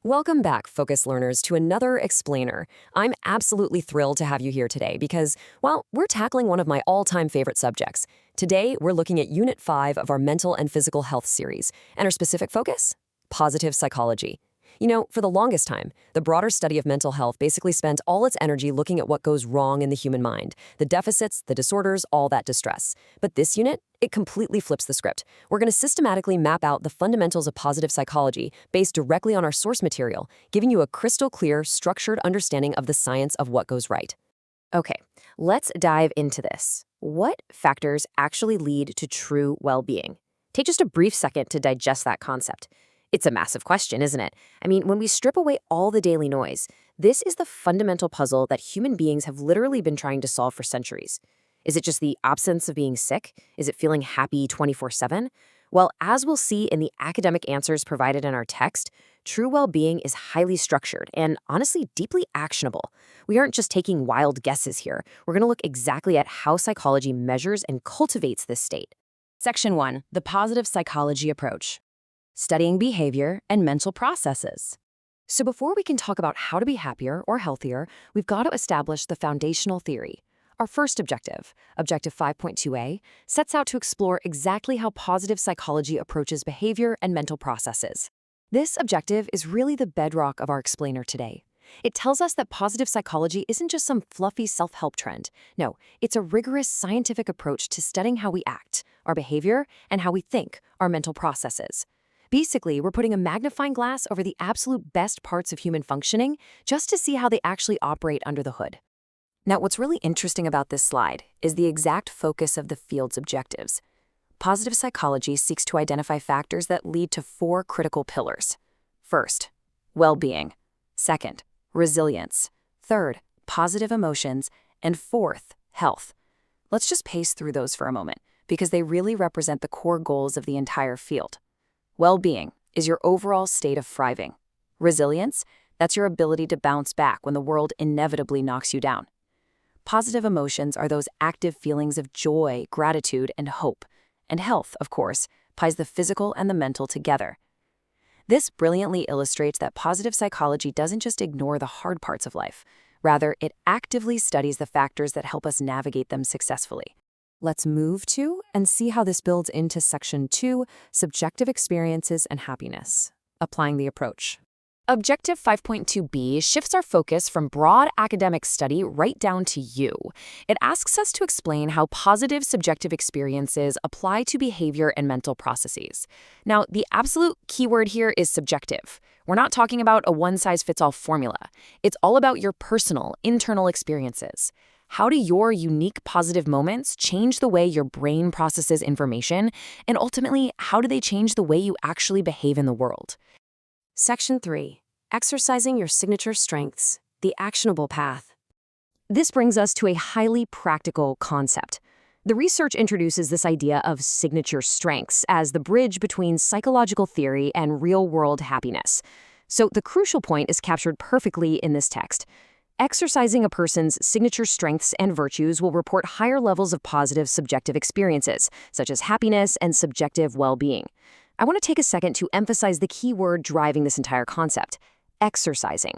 Welcome back, Focus Learners, to another explainer. I'm absolutely thrilled to have you here today because, well, we're tackling one of my all-time favorite subjects. Today, we're looking at Unit 5 of our Mental and Physical Health series, and our specific focus? Positive psychology. You know, for the longest time, the broader study of mental health basically spent all its energy looking at what goes wrong in the human mind, the deficits, the disorders, all that distress. But this unit, it completely flips the script. We're going to systematically map out the fundamentals of positive psychology based directly on our source material, giving you a crystal clear, structured understanding of the science of what goes right. Okay, let's dive into this. What factors actually lead to true well-being? Take just a brief second to digest that concept. It's a massive question, isn't it? I mean, when we strip away all the daily noise, this is the fundamental puzzle that human beings have literally been trying to solve for centuries. Is it just the absence of being sick? Is it feeling happy 24/7? Well, as we'll see in the academic answers provided in our text, true well-being is highly structured and honestly deeply actionable. We aren't just taking wild guesses here. We're going to look exactly at how psychology measures and cultivates this state. Section 1, the positive psychology approach. Studying behavior and mental processes. So before we can talk about how to be happier or healthier, we've got to establish the foundational theory. Our first objective, Objective 5.2a, sets out to explore exactly how positive psychology approaches behavior and mental processes. This objective is really the bedrock of our explainer today. It tells us that positive psychology isn't just some fluffy self-help trend. No, it's a rigorous scientific approach to studying how we act, our behavior, and how we think, our mental processes. Basically, we're putting a magnifying glass over the absolute best parts of human functioning just to see how they actually operate under the hood. Now, what's really interesting about this slide is the exact focus of the field's objectives. Positive psychology seeks to identify factors that lead to 4 critical pillars. First, well-being. Second, resilience. Third, positive emotions. And fourth, health. Let's just pace through those for a moment because they really represent the core goals of the entire field. Well-being is your overall state of thriving. Resilience, that's your ability to bounce back when the world inevitably knocks you down. Positive emotions are those active feelings of joy, gratitude, and hope. And health, of course, ties the physical and the mental together. This brilliantly illustrates that positive psychology doesn't just ignore the hard parts of life. Rather, it actively studies the factors that help us navigate them successfully. Let's move to and see how this builds into Section 2, Subjective Experiences and Happiness. Applying the approach. Objective 5.2b shifts our focus from broad academic study right down to you. It asks us to explain how positive subjective experiences apply to behavior and mental processes. Now, the absolute keyword here is subjective. We're not talking about a one-size-fits-all formula. It's all about your personal, internal experiences. How do your unique positive moments change the way your brain processes information? And ultimately, how do they change the way you actually behave in the world? Section 3. Exercising your signature strengths, the actionable path. This brings us to a highly practical concept. The research introduces this idea of signature strengths as the bridge between psychological theory and real-world happiness. So the crucial point is captured perfectly in this text. Exercising a person's signature strengths and virtues will report higher levels of positive subjective experiences, such as happiness and subjective well-being. I want to take a second to emphasize the key word driving this entire concept: exercising.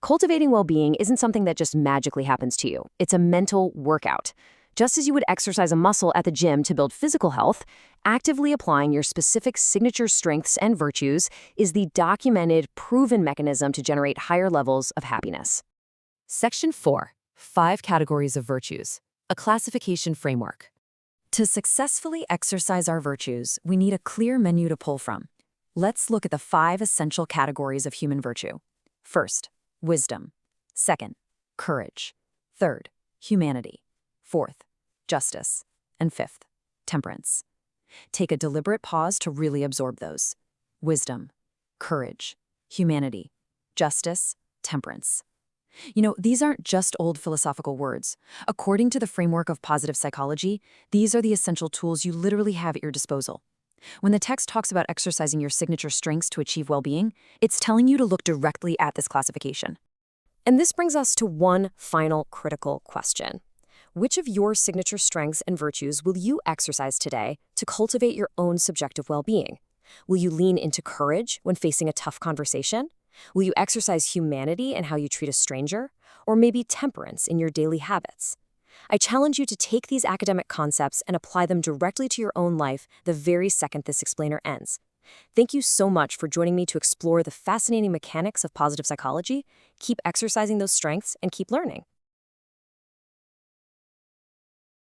Cultivating well-being isn't something that just magically happens to you. It's a mental workout. Just as you would exercise a muscle at the gym to build physical health, actively applying your specific signature strengths and virtues is the documented, proven mechanism to generate higher levels of happiness. Section 4. 5 Categories of Virtues. A classification framework. To successfully exercise our virtues, we need a clear menu to pull from. Let's look at the 5 essential categories of human virtue. First, wisdom. Second, courage. Third, humanity. Fourth, justice. And fifth, temperance. Take a deliberate pause to really absorb those. Wisdom, courage, humanity, justice, temperance. You know, these aren't just old philosophical words. According to the framework of positive psychology, these are the essential tools you literally have at your disposal. When the text talks about exercising your signature strengths to achieve well-being, it's telling you to look directly at this classification. And this brings us to one final critical question. Which of your signature strengths and virtues will you exercise today to cultivate your own subjective well-being? Will you lean into courage when facing a tough conversation? Will you exercise humanity in how you treat a stranger? Or maybe temperance in your daily habits? I challenge you to take these academic concepts and apply them directly to your own life the very second this explainer ends. Thank you so much for joining me to explore the fascinating mechanics of positive psychology. Keep exercising those strengths and keep learning.